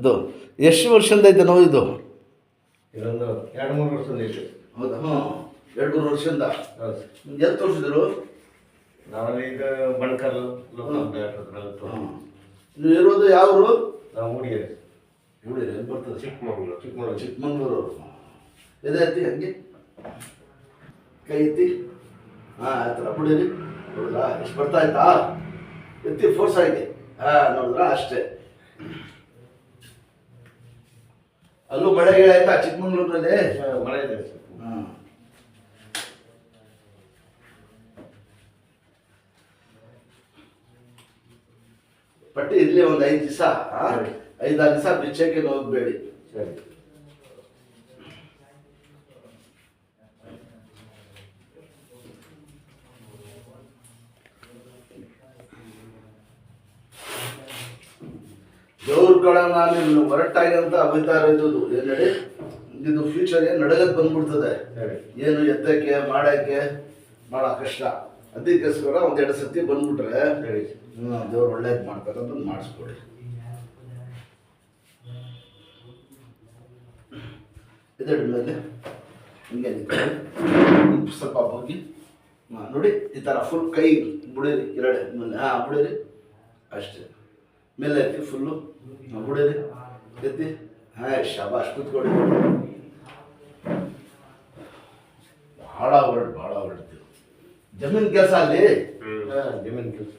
ಅದು ಎಷ್ಟು ವರ್ಷದಿಂದ ಐತೆ ನೋವು ಇದು? ಇದೊಂದು 2-3 ವರ್ಷದಿಂದ ಐತೆ. ಹೌದಾ? ಹ್ಞೂ, 2-3 ವರ್ಷದಿಂದ. ಹೌದು. ಎಲ್ಲಿ ತೋರಿಸಿದ್ರು? ನಾವಲ್ಲಿ ಈಗ ಬಣಕಲ್ ನೀವು ಇರೋದು ಯಾವ ಊರು? ನಾವು ಮೂಡಿಗೆರೆ. ಮೂಡಿಗೆರೆ ಎಲ್ಲಿ ಬರ್ತದೆ? ಚಿಕ್ಕಮಗಳೂರು. ಚಿಕ್ಕಮಂಗ್ಳೂರು. ಎದೆ ಎತ್ತಿ ಹಂಗೆ ಕೈ ಎತ್ತಿ. ಹಾಂ, ಆ ಥರ ಬಿಡಿರಿ. ನೋಡಿದ್ರಾ ಎಷ್ಟು ಬರ್ತಾ ಆಯ್ತಾ? ಎತ್ತಿ ಫೋರ್ಸ್ ಆಗಿ. ಹಾಂ, ನೋಡಿದ್ರಾ ಅಷ್ಟೇ. ಅಲ್ಲೂ ಮಳೆ ಆಯ್ತಾ ಚಿಕ್ಕಮಂಗ್ಳೂರಿನಲ್ಲಿ? ಮಳೆ ಇದೆ. ಹಾಂ, ಪಟ್ಟಿ ಇರಲಿ ಒಂದು 5 ದಿವಸ. 5-6 ದಿವಸ ಬಿಚ್ಚಕ್ಕೆ ಹೋಗಬೇಡಿ. ಸರಿ. ದೇವ್ರ ಕಡೆ ನಾನು ಹೊರಟಾಗಿ ಅಂತ ಅಭಿತಾ ಇರೋದು ಏನು ಹೇಳಿ, ಇದು ಫ್ಯೂಚರ್ ಏನು ನಡಗಕ್ಕೆ ಬಂದ್ಬಿಡ್ತದೆ. ಏನು ಎತ್ತಕ್ಕೆ ಮಾಡೋ ಕಷ್ಟ. ಅದಕ್ಕೋಸ್ಕರ 1-2 ಸತಿ ಬಂದ್ಬಿಟ್ರೆ ದೇವ್ರು ಒಳ್ಳೇದು ಮಾಡ್ತಾರೆ ಅಂತ ಮಾಡಿಸ್ಕೊಡಿ. ಇದರ ಮೇಲೆ ಹಿಂಗೆ ಸ್ವಲ್ಪ ಹೋಗಿ ನೋಡಿ, ಈ ಥರ ಫುಲ್ ಕೈ ಬಿಡಿರಿ. 2 ಮೇಲೆ ಬಿಡಿರಿ ಅಷ್ಟೇ. ಮೇಲೆ ಎತ್ತಿ ಫುಲ್ಲು ಬಿಡಿರಿ, ಎತ್ತಿ. ಶಾಬಾಷ್, ಕೂತ್ಕೊಳ್ಳಿ. ಭಾಳ ಹೊರಡ್ತೀವಿ. ಜಮೀನು ಕೆಲಸ ಅಲ್ಲಿ. ಜಮೀನು ಕೆಲಸ.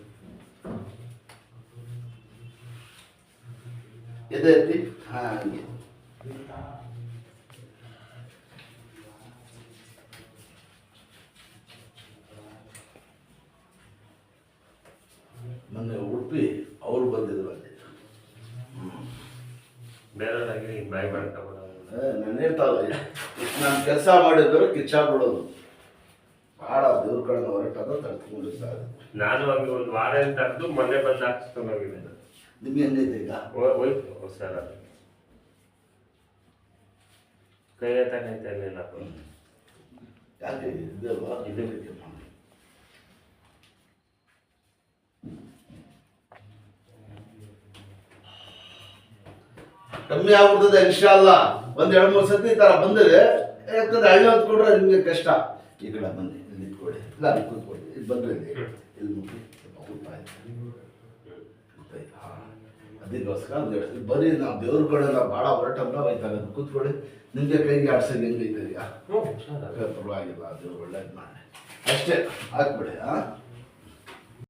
ಎದೆ ಎತ್ತಿ. ಹಂಗೆ ಮೊನ್ನೆ ಉಡುಪಿ ಅವರು ಬಂದಿದ್ರು ಅಲ್ಲಿ. ನಾನು ಹೇಳ್ತಾವೆ ನಾನು ಕೆಲಸ ಮಾಡಿದ್ರು ಕಿಚ್ಚಾಗ್ಬಿಡೋದು. ಭಾಳ ದೇವ್ರ ಕಡೆ ಹೊರಟದ ತಡ್ಕೊಂಡಿರ್ತಾರೆ. ನಾನು ಹಂಗೆ ಒಂದು ವಾರ ತಡೆದು ಮೊನ್ನೆ ಬಂದು ಹಾಕಿಸ್ಕೊಂಡು ಹೋಗಿದೆ. ನಿಮ್ಗೆ ಹೆಂಗೈತೆ ಈಗ? ಹೋಯ್ತು ಸರ್, ಅದು ಕೈ ಎತ್ತಕೈತೆ ಇಲ್ಲಪ್ಪ. ಯಾಕೆ ಇದಲ್ವಾ? ಇದೇ ಬೇಕೆ ಮಾಡಿ. ಕಮ್ಮಿ ಆಗ್ಬಿಡ್ತದೆ ಇನ್ಶಾಲ್ಲ. 1-2-3 ಸತಿ ಈ ಥರ ಬಂದಿದೆ. ಯಾಕಂದ್ರೆ ಹಳ್ಳಿ ಹೊತ್ಕೊಂಡ್ರೆ ನಿಮಗೆ ಕಷ್ಟ. ಈ ಕಡೆ ಬನ್ನಿ, ಇಲ್ಲಿ ನಿಂತ್ಕೊಳ್ಳಿ. ಇಲ್ಲ, ಅಲ್ಲಿ ಕೂತ್ಕೊಳ್ಳಿ. ಇಲ್ಲಿ ಬಂದ್ರೆ ಇಲ್ಲಿ ಮುಗಿ ಅದಕ್ಕೋಸ್ಕರ ಬರೀ ನಾವು ದೇವ್ರ ಕಡೆ ನಾವು ಭಾಳ ಹೊರಟಲ್ಲ ಹೋಯ್ತಾಗ ಕೂತ್ಕೊಳ್ಳಿ. ನಿಮಗೆ ಕೈಗೆ ಆಡ್ಸೋದು ಹೆಂಗೈತೆ ಈಗ? ಪರವಾಗಿಲ್ಲ, ದೇವ್ರು ಒಳ್ಳೇದು ಮಾಡಿ ಅಷ್ಟೇ. ಹಾಕ್ಬಿಡಿ.